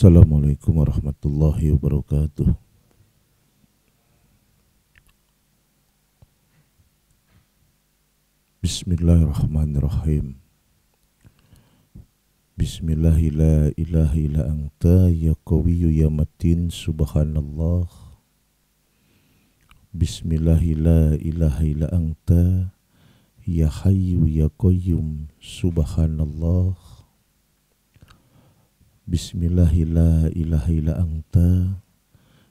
Assalamualaikum warahmatullahi wabarakatuh. Bismillahirrahmanirrahim. Bismillahi la ilaha illa anta ya qawiyyu ya matin subhanallah. Bismillahi la ilaha illa anta ya hayyu ya qayyum subhanallah. Bismillahi la ilaha illa anta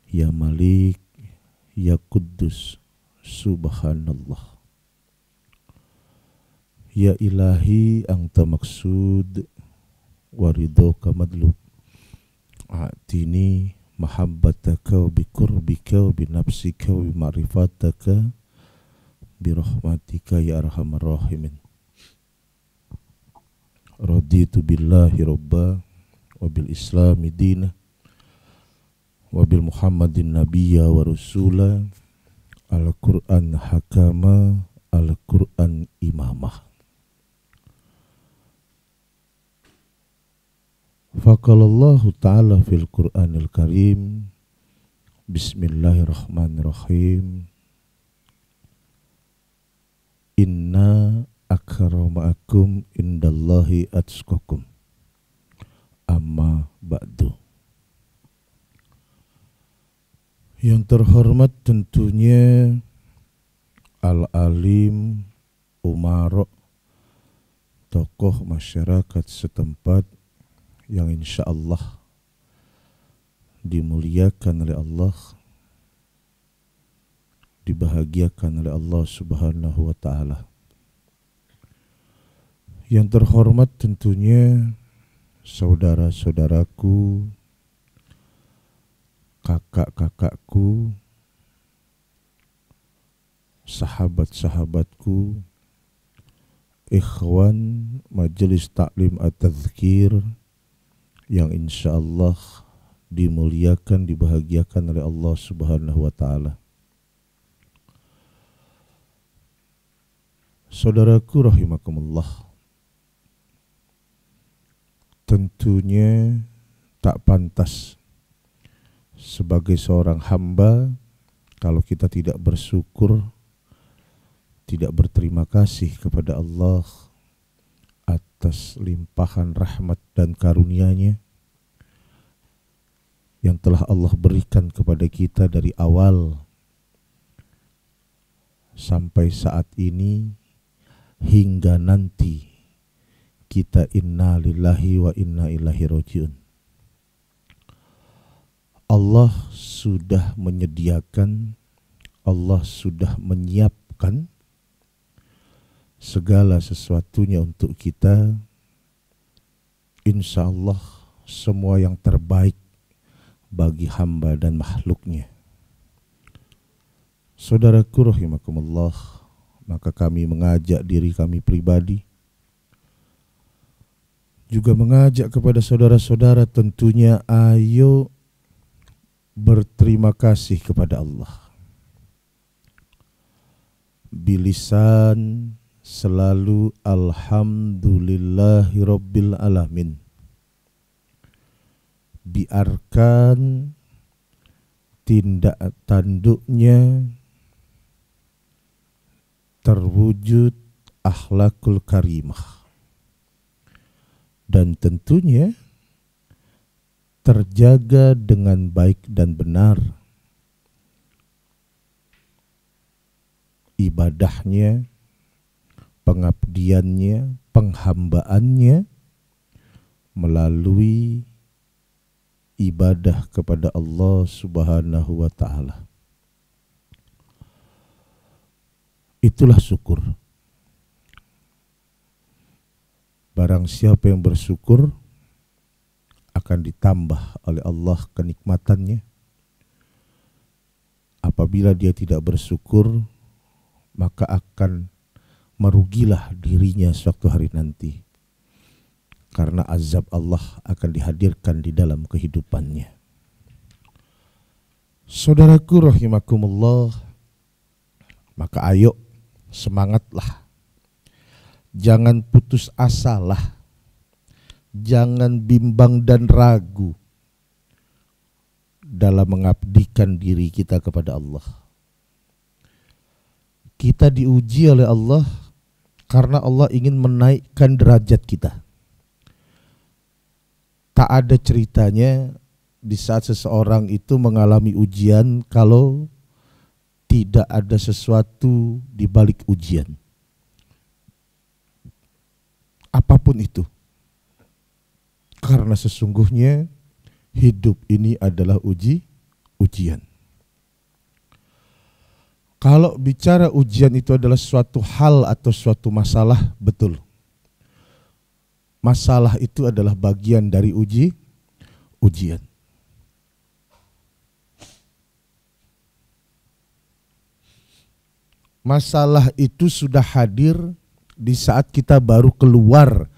ya malik ya quddus subhanallah. Ya ilahi anta maksud waridhoka madlub. A'tini mahabbataka wa bikurbika wa binafsika wa bima'rifataka birahmatika ya arhamar rahimin. Raditu billahi rabba wa bil islami dina wa bil muhammadin nabiyya wa rasula al-Qur'an hakama al-Qur'an imamah. Faqalallahu ta'ala fil Qur'anil Karim. Bismillahirrahmanirrahim. Inna akramakum indallahi atqakum. Amma ba'du. Yang terhormat tentunya Al-Alim Umarok, tokoh masyarakat setempat yang insya Allah dimuliakan oleh Allah, dibahagiakan oleh Allah Subhanahu wa ta'ala. Yang terhormat tentunya saudara-saudaraku, kakak-kakakku, sahabat-sahabatku, ikhwan Majelis Taklim At-Tadhkir yang insya Allah dimuliakan, dibahagiakan oleh Allah Subhanahu wa ta'ala. Saudaraku rahimakumullah, tentunya tak pantas sebagai seorang hamba kalau kita tidak bersyukur, tidak berterima kasih kepada Allah atas limpahan rahmat dan karunia-Nya yang telah Allah berikan kepada kita dari awal sampai saat ini hingga nanti kita inna lillahi wa inna ilaihi rajiun. Allah sudah menyediakan, Allah sudah menyiapkan segala sesuatunya untuk kita. Insya Allah semua yang terbaik bagi hamba dan makhluknya. Saudaraku rahimakumullah, maka kami mengajak diri kami pribadi, juga mengajak kepada saudara-saudara tentunya, ayo berterima kasih kepada Allah. Bilisan selalu alhamdulillahi rabbil alamin. Biarkan tindak tanduknya terwujud akhlakul karimah. Dan tentunya terjaga dengan baik dan benar ibadahnya, pengabdiannya, penghambaannya melalui ibadah kepada Allah Subhanahu wa ta'ala. Itulah syukur. Barang siapa yang bersyukur akan ditambah oleh Allah kenikmatannya. Apabila dia tidak bersyukur, maka akan merugilah dirinya suatu hari nanti, karena azab Allah akan dihadirkan di dalam kehidupannya. Saudaraku rahimakumullah, maka ayo semangatlah. Jangan putus asalah. Jangan bimbang dan ragu. dalam mengabdikan diri kita kepada Allah. Kita diuji oleh Allah karena Allah ingin menaikkan derajat kita. Tak ada ceritanya di saat seseorang itu mengalami ujian kalau tidak ada sesuatu di balik ujian. Apapun itu. Karena sesungguhnya hidup ini adalah ujian. Kalau bicara ujian itu adalah suatu hal atau suatu masalah, betul. Masalah itu adalah bagian dari ujian. Masalah itu sudah hadir di saat kita baru keluar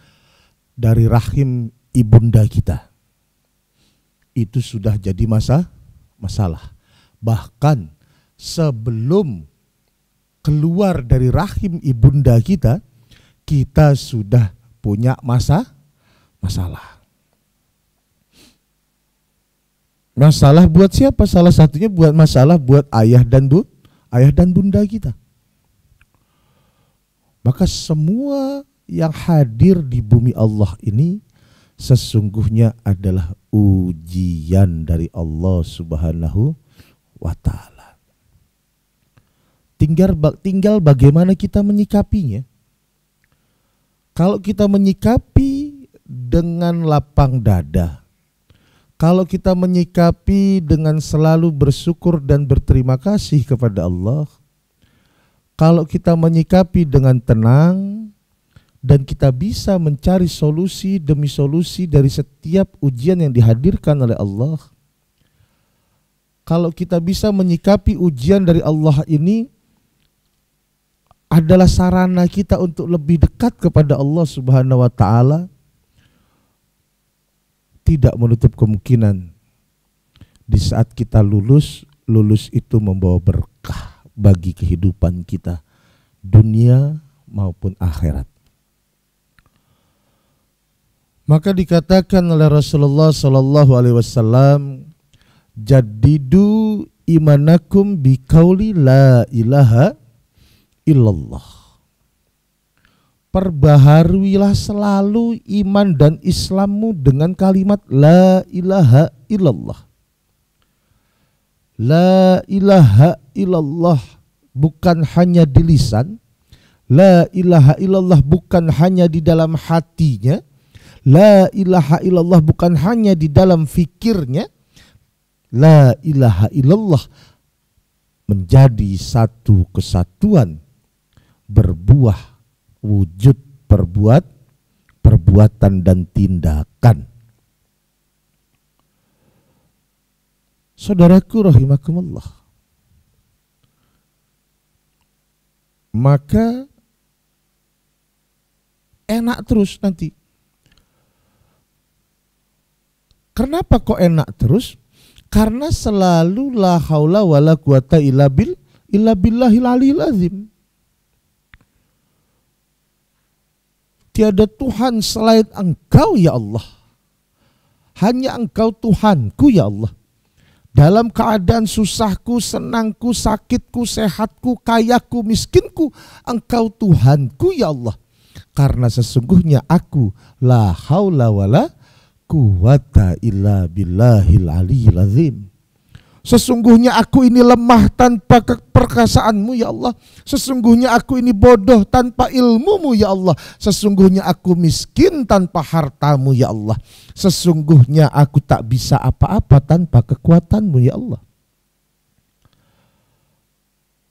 dari rahim ibunda kita. Itu sudah jadi masalah. Bahkan sebelum keluar dari rahim ibunda kita, kita sudah punya masalah. Masalah buat siapa? Salah satunya masalah buat ayah dan bunda kita. Maka semua yang hadir di bumi Allah ini sesungguhnya adalah ujian dari Allah Subhanahu wa ta'ala. Tinggal bagaimana kita menyikapinya. Kalau kita menyikapi dengan lapang dada, kalau kita menyikapi dengan selalu bersyukur dan berterima kasih kepada Allah, kalau kita menyikapi dengan tenang, dan kita bisa mencari solusi demi solusi dari setiap ujian yang dihadirkan oleh Allah. Kalau kita bisa menyikapi ujian dari Allah ini adalah sarana kita untuk lebih dekat kepada Allah Subhanahu wa ta'ala, tidak menutup kemungkinan di saat kita lulus itu membawa berkah bagi kehidupan kita, dunia maupun akhirat. Maka dikatakan oleh Rasulullah sallallahu alaihi wasallam, jadidu imanakum biqauli la ilaha illallah. Perbaharuilah selalu iman dan Islammu dengan kalimat la ilaha illallah. La ilaha illallah bukan hanya di lisan, la ilaha illallah bukan hanya di dalam hatinya, la ilaha illallah bukan hanya di dalam fikirnya. La ilaha illallah menjadi satu kesatuan, berbuah wujud perbuatan dan tindakan. Saudaraku rahimakumullah, maka enak terus nanti. Kenapa kok enak terus? Karena selalu la haula wala quwata illa billahil aliyil azim. Tiada Tuhan selain Engkau ya Allah. Hanya Engkau Tuhanku ya Allah. Dalam keadaan susahku, senangku, sakitku, sehatku, kayaku, miskinku, Engkau Tuhanku ya Allah. Karena sesungguhnya aku la haula wala quwata illa billahil aliyil azim. Sesungguhnya aku ini lemah tanpa keperkasaanmu ya Allah. Sesungguhnya aku ini bodoh tanpa ilmumu ya Allah. Sesungguhnya aku miskin tanpa hartamu ya Allah. Sesungguhnya aku tak bisa apa-apa tanpa kekuatanmu ya Allah.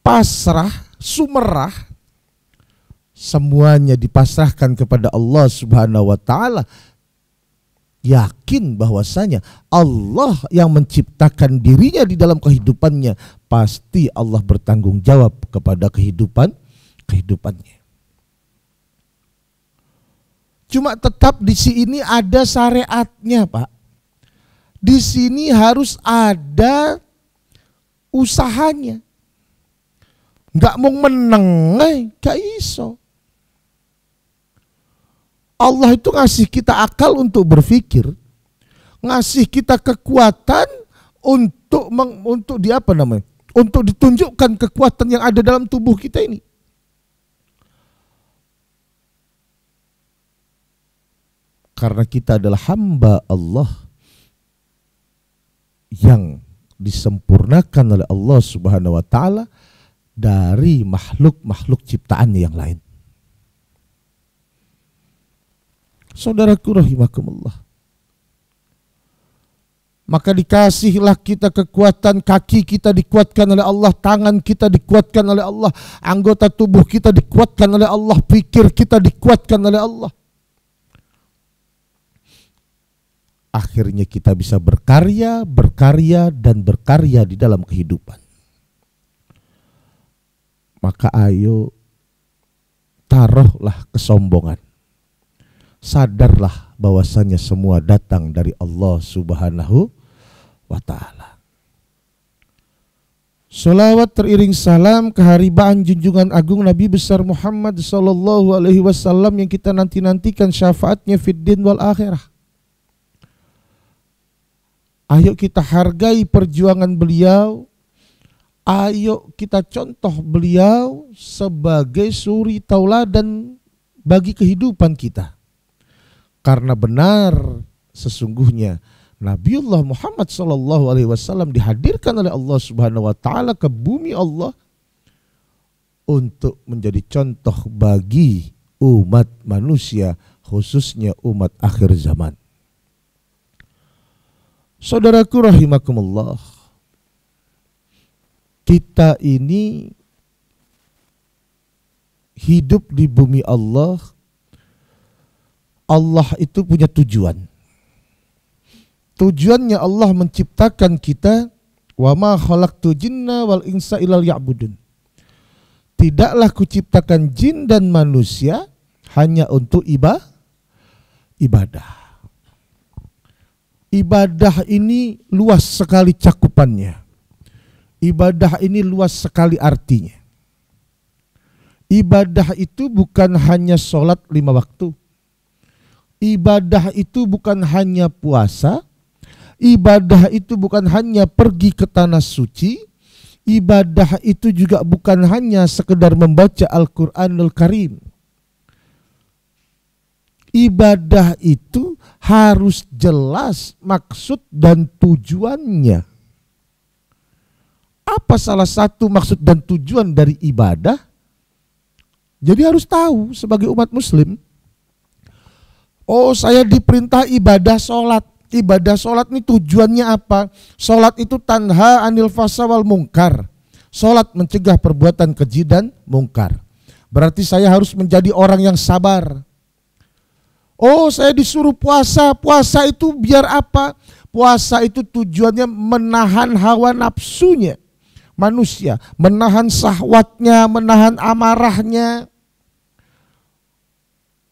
Pasrah, sumerah, semuanya dipasrahkan kepada Allah Subhanahu wa ta'ala. Yakin bahwasanya Allah yang menciptakan dirinya di dalam kehidupannya, pasti Allah bertanggung jawab kepada kehidupannya. Cuma tetap di sini ada syariatnya, Pak. Di sini harus ada usahanya. Nggak mau meneng, gak iso. Allah itu ngasih kita akal untuk berpikir, ngasih kita kekuatan untuk di apa namanya? Untuk ditunjukkan kekuatan yang ada dalam tubuh kita ini. Karena kita adalah hamba Allah yang disempurnakan oleh Allah Subhanahu wa taala dari makhluk-makhluk ciptaan yang lain. Saudaraku rahimakumullah. Maka dikasihlah kita kekuatan, kaki kita dikuatkan oleh Allah, tangan kita dikuatkan oleh Allah, anggota tubuh kita dikuatkan oleh Allah, pikir kita dikuatkan oleh Allah. Akhirnya kita bisa berkarya di dalam kehidupan. Maka ayo taruhlah kesombongan. Sadarlah bahwasanya semua datang dari Allah Subhanahu wa ta'ala. Salawat teriring salam keharibaan junjungan agung Nabi besar Muhammad sallallahu alaihi wasallam yang kita nanti-nantikan syafaatnya fid din wal akhirah. Ayo kita hargai perjuangan beliau. Ayo kita contoh beliau sebagai suri tauladan bagi kehidupan kita. Karena benar sesungguhnya Nabiullah Muhammad sallallahu alaihi wasallam dihadirkan oleh Allah Subhanahu wa taala ke bumi Allah untuk menjadi contoh bagi umat manusia, khususnya umat akhir zaman. Saudaraku rahimakumullah, kita ini hidup di bumi Allah. Allah itu punya tujuan. Tujuannya Allah menciptakan kita, wa ma khalaqtu jinna wal insa illal ya'budun. Tidaklah kuciptakan jin dan manusia hanya untuk ibadah. Ibadah ini luas sekali cakupannya. Ibadah ini luas sekali artinya. Ibadah itu bukan hanya sholat 5 waktu. Ibadah itu bukan hanya puasa. Ibadah itu bukan hanya pergi ke tanah suci. Ibadah itu juga bukan hanya sekedar membaca Al-Quranul Karim. Ibadah itu harus jelas maksud dan tujuannya. Apa salah satu maksud dan tujuan dari ibadah? Jadi harus tahu sebagai umat muslim. Oh, saya diperintah ibadah sholat. Ibadah sholat ini tujuannya apa? Sholat itu tanha anil fahsya wal mungkar. Sholat mencegah perbuatan keji dan mungkar. Berarti saya harus menjadi orang yang sabar. Oh, saya disuruh puasa. Puasa itu biar apa? Puasa itu tujuannya menahan hawa nafsunya manusia, menahan syahwatnya, menahan amarahnya,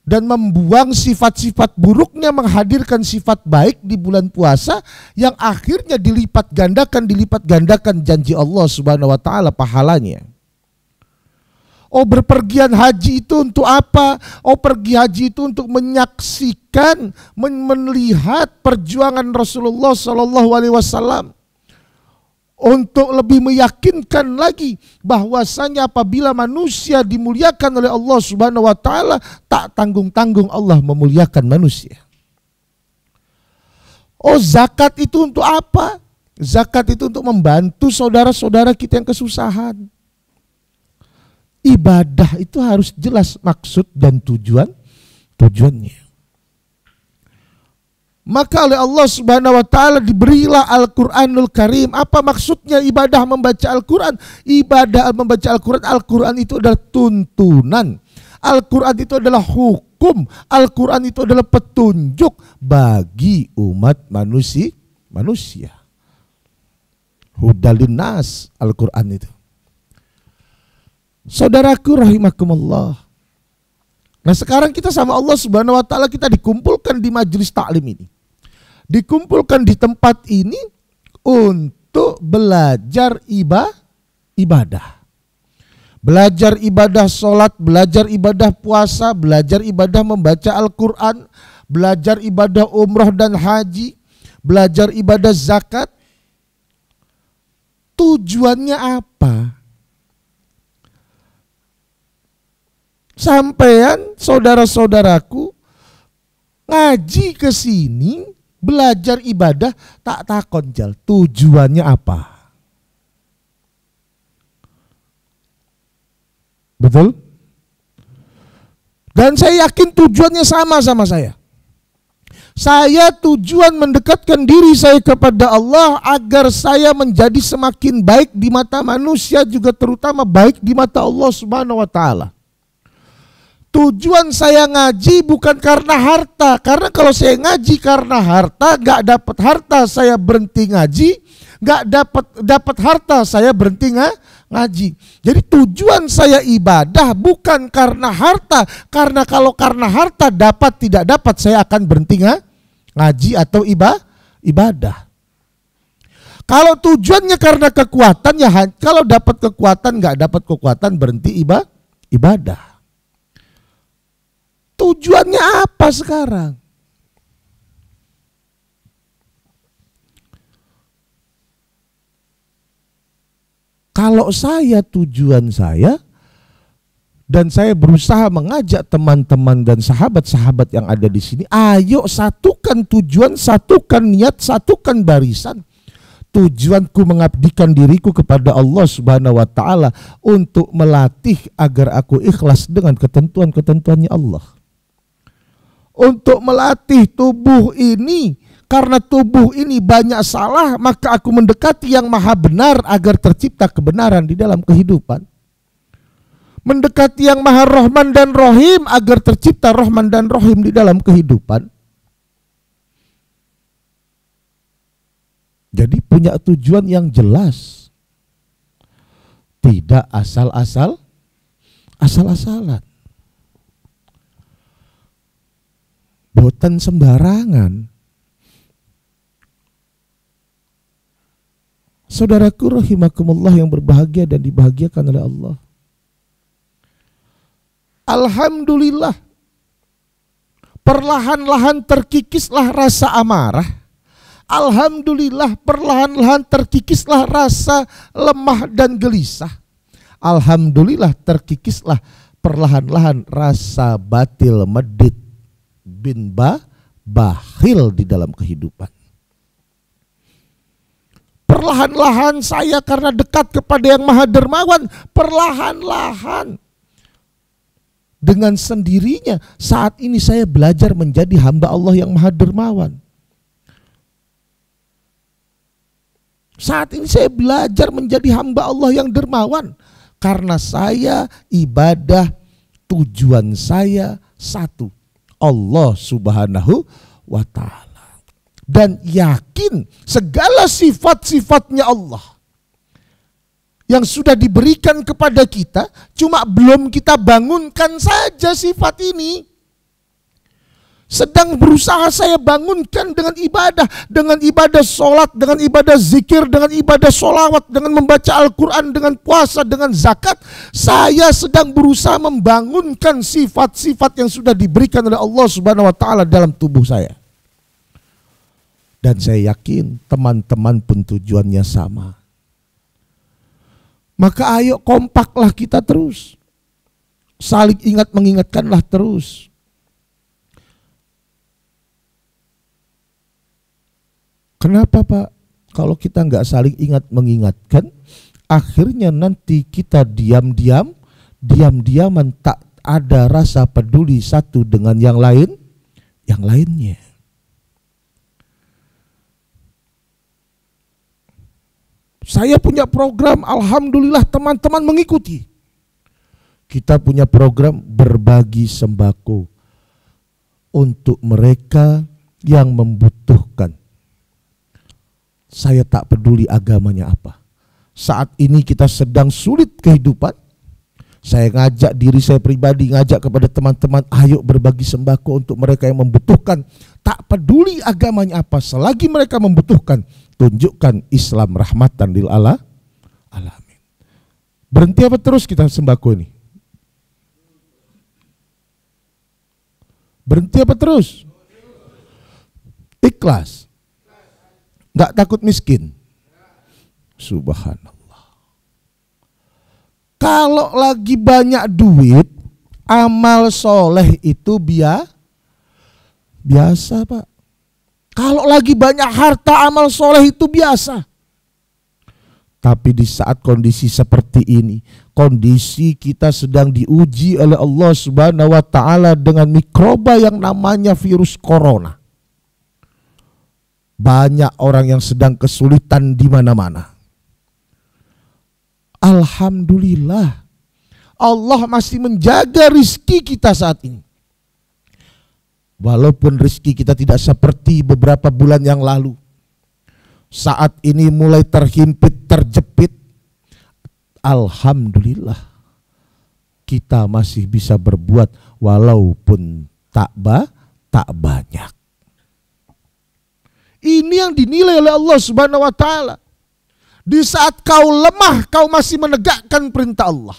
dan membuang sifat-sifat buruknya, menghadirkan sifat baik di bulan puasa yang akhirnya dilipat gandakan janji Allah Subhanahu wa taala pahalanya. Oh, berpergian haji itu untuk apa? Oh, pergi haji itu untuk menyaksikan, melihat perjuangan Rasulullah Sallallahu Alaihi Wasallam. Untuk lebih meyakinkan lagi bahwasanya apabila manusia dimuliakan oleh Allah Subhanahu wa taala, tak tanggung-tanggung Allah memuliakan manusia. Oh, zakat itu untuk apa? Zakat itu untuk membantu saudara-saudara kita yang kesusahan. Ibadah itu harus jelas maksud dan tujuannya. Maka oleh Allah Subhanahu wa taala diberilah Al-Qur'anul Karim. Apa maksudnya ibadah membaca Al-Qur'an? Ibadah membaca Al-Qur'an, Al-Qur'an itu adalah tuntunan. Al-Qur'an itu adalah hukum. Al-Qur'an itu adalah petunjuk bagi umat manusia. Hudalin nas, Al-Qur'an itu. Saudaraku rahimakumullah. Nah, sekarang kita sama Allah Subhanahu wa taala kita dikumpulkan di majelis taklim ini. Dikumpulkan di tempat ini untuk belajar ibadah. Belajar ibadah sholat, belajar ibadah puasa, belajar ibadah membaca Al-Quran, belajar ibadah umroh dan haji, belajar ibadah zakat. Tujuannya apa? Sampean, saudara-saudaraku, ngaji ke sini, belajar ibadah, tak takon Jal, tujuannya apa? Betul? Dan saya yakin tujuannya sama saya. Saya tujuan mendekatkan diri saya kepada Allah agar saya menjadi semakin baik di mata manusia, juga terutama baik di mata Allah Subhanahu wa taala. Tujuan saya ngaji bukan karena harta, karena kalau saya ngaji karena harta, gak dapat harta saya berhenti ngaji, gak dapat harta saya berhenti ngaji. Jadi tujuan saya ibadah bukan karena harta, karena kalau karena harta dapat tidak dapat saya akan berhenti ngaji atau ibadah. Kalau tujuannya karena kekuatan, ya kalau dapat kekuatan gak dapat kekuatan berhenti ibadah. Tujuannya apa sekarang? Kalau tujuan saya, dan saya berusaha mengajak teman-teman dan sahabat-sahabat yang ada di sini, ayo satukan tujuan, satukan niat, satukan barisan. Tujuanku mengabdikan diriku kepada Allah Subhanahu wa taala untuk melatih agar aku ikhlas dengan ketentuan-ketentuannya Allah. Untuk melatih tubuh ini, karena tubuh ini banyak salah, maka aku mendekati yang maha benar agar tercipta kebenaran di dalam kehidupan. Mendekati yang maha Rahman dan Rahim agar tercipta Rahman dan Rahim di dalam kehidupan. Jadi punya tujuan yang jelas. Tidak asal-asalan. Boten sembarangan. Saudaraku rahimakumullah yang berbahagia dan dibahagiakan oleh Allah. Alhamdulillah, perlahan-lahan terkikislah rasa amarah. Alhamdulillah, perlahan-lahan terkikislah rasa lemah dan gelisah. Alhamdulillah, terkikislah perlahan-lahan rasa batil, medit, bin bakhil di dalam kehidupan. Perlahan-lahan saya karena dekat kepada yang maha dermawan, perlahan-lahan dengan sendirinya saat ini saya belajar menjadi hamba Allah yang maha dermawan. Saat ini saya belajar menjadi hamba Allah yang dermawan karena saya ibadah, tujuan saya satu, Allah Subhanahu wa ta'ala. Dan yakin segala sifat-sifatnya Allah yang sudah diberikan kepada kita, cuma belum kita bangunkan saja sifat ini. Sedang berusaha saya bangunkan dengan ibadah sholat, dengan ibadah zikir, dengan ibadah sholawat, dengan membaca Al-Quran, dengan puasa, dengan zakat. Saya sedang berusaha membangunkan sifat-sifat yang sudah diberikan oleh Allah Subhanahu wa ta'ala dalam tubuh saya. Dan saya yakin teman-teman pun tujuannya sama. Maka ayo kompaklah kita terus. Saling ingat mengingatkanlah terus. Kenapa Pak? Kalau kita nggak saling ingat mengingatkan, akhirnya nanti kita diam-diaman tak ada rasa peduli satu dengan yang lainnya. Saya punya program, alhamdulillah teman-teman mengikuti. Kita punya program berbagi sembako untuk mereka yang membutuhkan. Saya tak peduli agamanya apa. Saat ini kita sedang sulit kehidupan. Saya ngajak diri saya pribadi, ngajak kepada teman-teman, ayo berbagi sembako untuk mereka yang membutuhkan. Tak peduli agamanya apa, selagi mereka membutuhkan, tunjukkan Islam rahmatan lil alamin. Berhenti apa terus kita sembako ini? Berhenti apa terus? Ikhlas. Nggak takut miskin. Subhanallah. Kalau lagi banyak duit, amal soleh itu biasa, Pak. Kalau lagi banyak harta, amal soleh itu biasa. Tapi di saat kondisi seperti ini, kondisi kita sedang diuji oleh Allah Subhanahu wa Ta'ala dengan mikroba yang namanya virus corona. Banyak orang yang sedang kesulitan di mana-mana. Alhamdulillah, Allah masih menjaga rizki kita saat ini. Walaupun rizki kita tidak seperti beberapa bulan yang lalu. Saat ini mulai terhimpit, terjepit. Alhamdulillah, kita masih bisa berbuat walaupun tak banyak. Ini yang dinilai oleh Allah Subhanahu wa Ta'ala. Di saat kau lemah, kau masih menegakkan perintah Allah.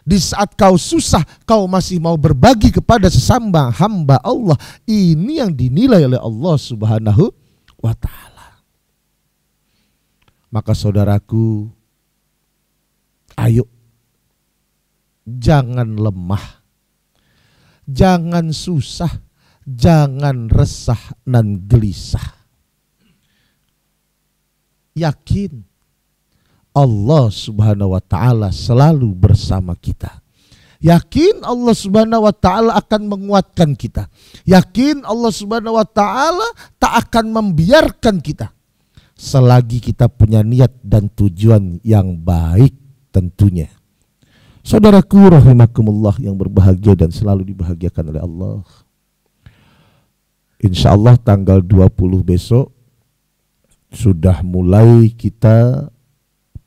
Di saat kau susah, kau masih mau berbagi kepada sesama hamba Allah. Ini yang dinilai oleh Allah Subhanahu wa Ta'ala. Maka saudaraku, ayo, jangan lemah, jangan susah, jangan resah dan gelisah. Yakin Allah Subhanahu wa Ta'ala selalu bersama kita. Yakin Allah Subhanahu wa Ta'ala akan menguatkan kita. Yakin Allah Subhanahu wa Ta'ala tak akan membiarkan kita selagi kita punya niat dan tujuan yang baik tentunya. Saudaraku rahimakumullah yang berbahagia dan selalu dibahagiakan oleh Allah. Insya Allah tanggal 20 besok sudah mulai kita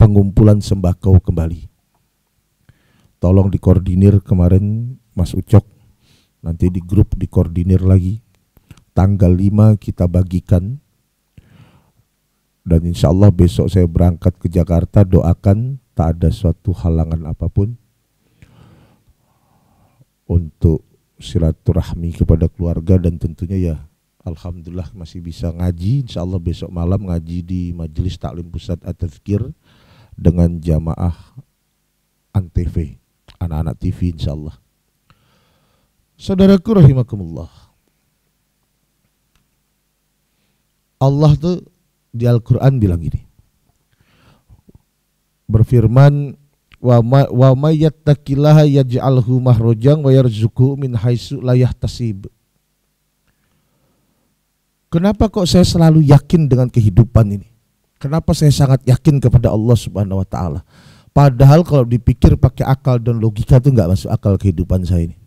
pengumpulan sembako kembali. Tolong dikoordinir kemarin Mas Ucok. Nanti di grup dikoordinir lagi. Tanggal 5 kita bagikan. Dan insya Allah besok saya berangkat ke Jakarta, doakan tak ada suatu halangan apapun untuk silaturahmi kepada keluarga. Dan tentunya ya alhamdulillah masih bisa ngaji. Insya Allah besok malam ngaji di Majelis Taklim Pusat At-Tazkir dengan jamaah Antv, anak-anak TV insya Allah. Saudaraku rahimakumullah, Allah tuh di Al-Quran bilang gini, berfirman, wa may yattaqillaha yaj'alhu mahrajan wa yarzuqhu min haitsu la yahtasib. Kenapa kok saya selalu yakin dengan kehidupan ini? Kenapa saya sangat yakin kepada Allah Subhanahu wa Ta'ala? Padahal kalau dipikir pakai akal dan logika itu nggak masuk akal kehidupan saya ini.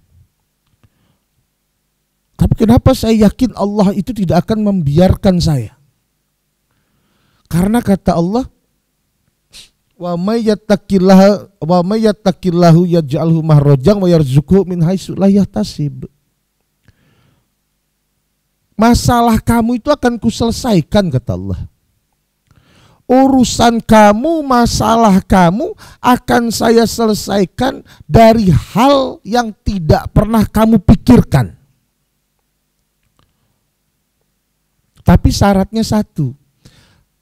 Tapi kenapa saya yakin Allah itu tidak akan membiarkan saya? Karena kata Allah, wa may yattaqillahu yaj'alhu mahrajan wa yarzuqhu min haitsu la yahtasib. Masalah kamu itu akan kuselesaikan, kata Allah. Urusan kamu, masalah kamu akan saya selesaikan dari hal yang tidak pernah kamu pikirkan. Tapi syaratnya satu,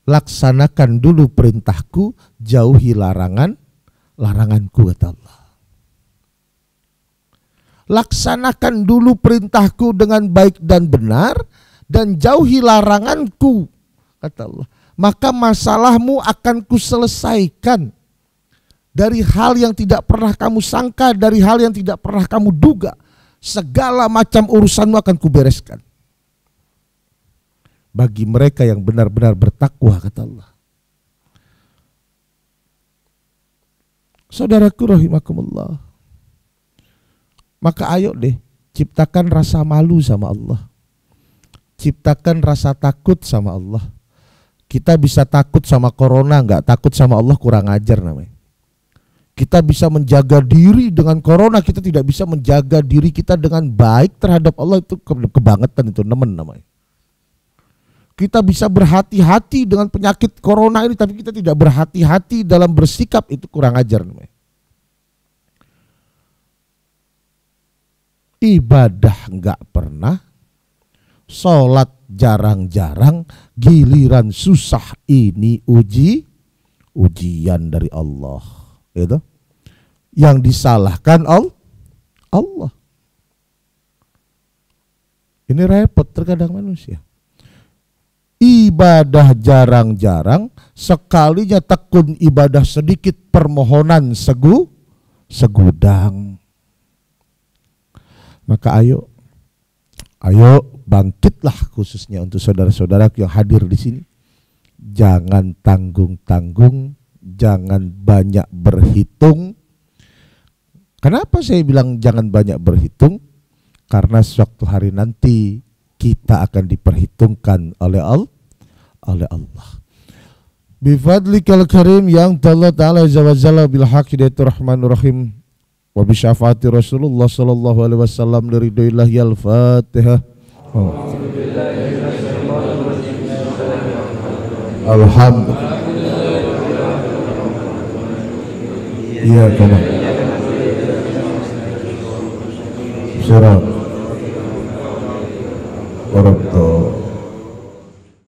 laksanakan dulu perintahku, jauhi laranganku, kata Allah. Laksanakan dulu perintahku dengan baik dan benar, dan jauhi laranganku, kata Allah. Maka masalahmu akan kuselesaikan dari hal yang tidak pernah kamu sangka, dari hal yang tidak pernah kamu duga. Segala macam urusanmu akan kubereskan bagi mereka yang benar-benar bertakwa, kata Allah. Saudaraku rahimakumullah, maka ayo deh ciptakan rasa malu sama Allah, ciptakan rasa takut sama Allah. Kita bisa takut sama corona, nggak takut sama Allah, kurang ajar namanya. Kita bisa menjaga diri dengan corona, kita tidak bisa menjaga diri kita dengan baik terhadap Allah, itu kebangetan, itu nemen namanya. Kita bisa berhati-hati dengan penyakit corona ini, tapi kita tidak berhati-hati dalam bersikap, itu kurang ajar namanya. Ibadah nggak pernah, sholat jarang-jarang, giliran susah ini ujian dari Allah, gitu. yang disalahkan Allah. Ini repot terkadang manusia. Ibadah jarang-jarang, sekalinya tekun ibadah sedikit, permohonan segudang. Maka ayo bangkitlah, khususnya untuk saudara-saudara yang hadir di sini. Jangan tanggung-tanggung, jangan banyak berhitung. Kenapa saya bilang jangan banyak berhitung? Karena suatu hari nanti kita akan diperhitungkan oleh Allah. Bifadlikal karim yang Allah Ta'ala Azza wa Jalla bil haqidatur rahmanur rahim wa bi syafaati Rasulullah sallallahu alaihi wasallam liridillah yal Fatihah. Alhamdulillah. Iya, kamu. Surah